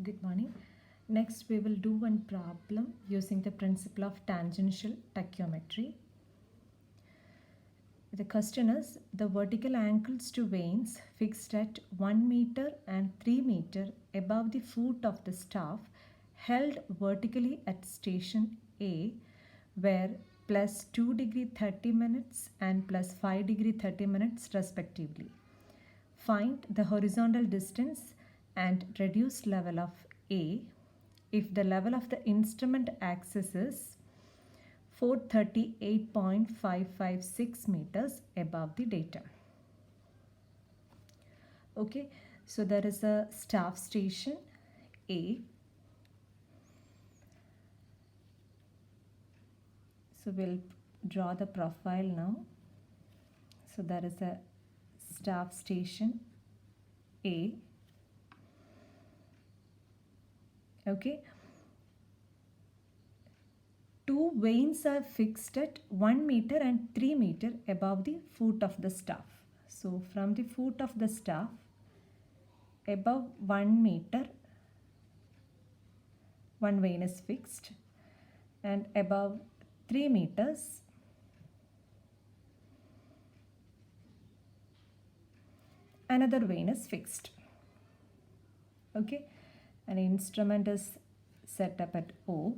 Good morning. Next, we will do one problem using the principle of tangential tachymetry. The question is the vertical angles to vanes fixed at 1 meter and 3 meter above the foot of the staff held vertically at station A, where plus 2 degree 30 minutes and plus 5 degree 30 minutes respectively. Find the horizontal distance and reduced level of A if the level of the instrument axis is 438.556 meters above the data. Okay, so there is a staff station A. So we'll draw the profile now. So there is a staff station A. Okay. Two vanes are fixed at 1 meter and 3 meter above the foot of the staff. So from the foot of the staff, above 1 meter, one vane is fixed, and above 3 meters, another vane is fixed. Okay, an instrument is set up at O,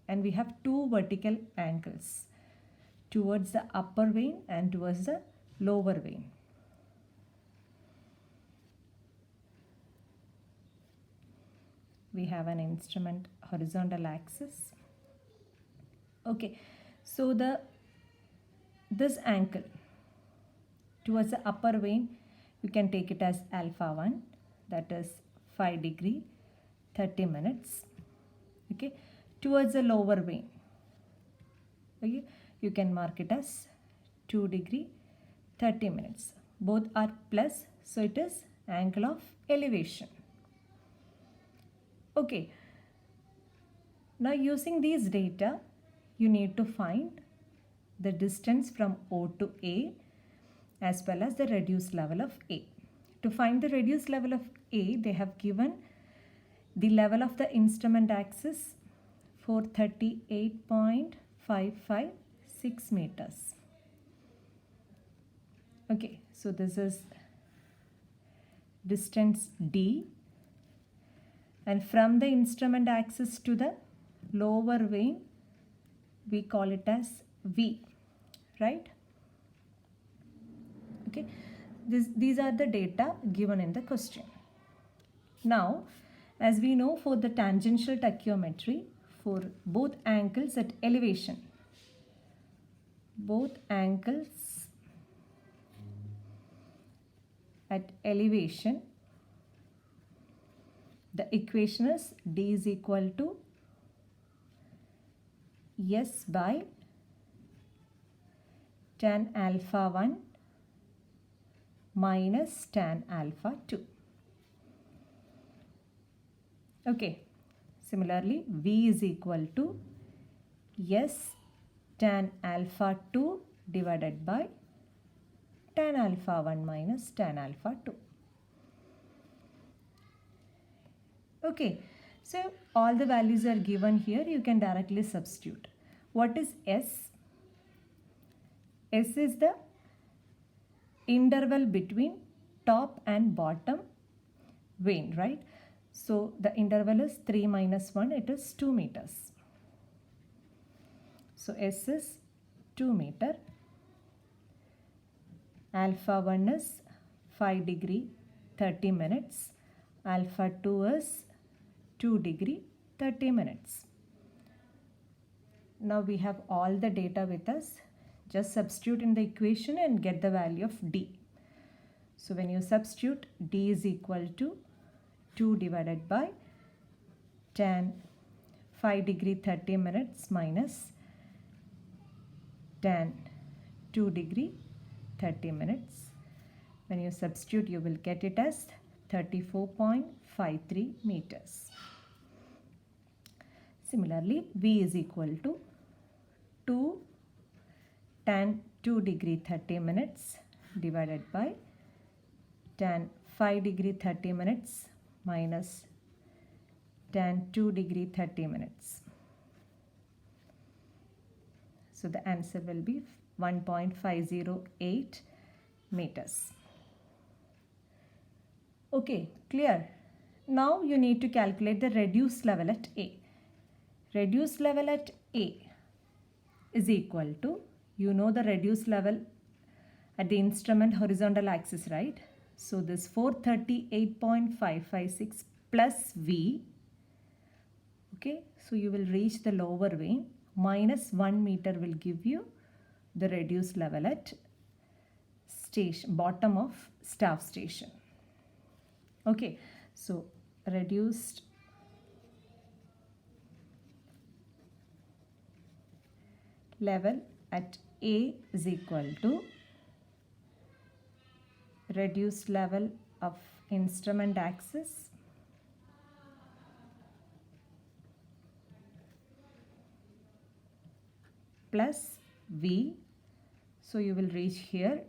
and we have two vertical angles towards the upper vane and towards the lower vane. We have an instrument horizontal axis. Okay, so this angle towards the upper vane, you can take it as alpha 1, that is 5 degree 30 minutes. Okay, towards the lower vane, okay, you can mark it as 2 degree 30 minutes. Both are plus, so it is angle of elevation. Okay, now using these data, you need to find the distance from O to A as well as the reduced level of A. To find the reduced level of A, they have given the level of the instrument axis 438.556 meters. Okay, so this is distance D, and from the instrument axis to the lower vane, we call it as V, right? Okay, these are the data given in the question. Now, as we know, for the tangential tachymetry, for both angles at elevation, the equation is D is equal to S by tan alpha 1 minus tan alpha 2. Okay, similarly V is equal to S tan alpha 2 divided by tan alpha 1 minus tan alpha 2. Okay, so all the values are given here. You can directly substitute. What is S? S is the interval between top and bottom vane, right? So the interval is 3 minus 1, it is 2 meters. So S is 2 meter. Alpha 1 is 5 degree 30 minutes. Alpha 2 is 2 degree 30 minutes. Now we have all the data with us. Just substitute in the equation and get the value of D. So when you substitute, D is equal to 2 divided by tan 5 degree 30 minutes minus tan 2 degree 30 minutes. When you substitute, you will get it as 34.53 meters. Similarly, V is equal to 2 tan 2 degree 30 minutes divided by tan 5 degree 30 minutes minus tan 2 degree 30 minutes. So the answer will be 1.508 meters. Okay, clear. Now you need to calculate the reduced level at A. Reduced level at A is equal to, you know the reduced level at the instrument horizontal axis, right? So this 438.556 plus V, okay, so you will reach the lower vein, minus 1 meter will give you the reduced level at station, bottom of staff station. Okay, so reduced level at A is equal to reduced level of instrument axis plus V. So you will reach here,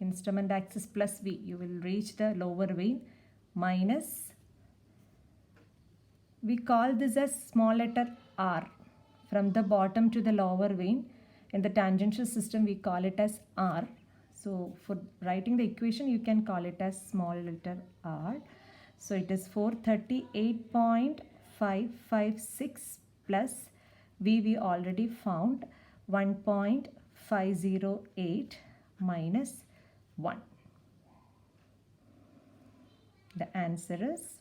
instrument axis plus V, you will reach the lower vein, minus, we call this as small letter R. From the bottom to the lower vein, in the tangential system we call it as R. So for writing the equation you can call it as small letter R. So it is 438.556 plus V we already found, 1.508 minus 1. The answer is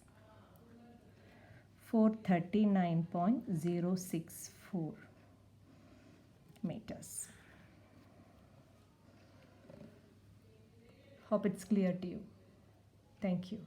439.064 meters. Hope it's clear to you. Thank you.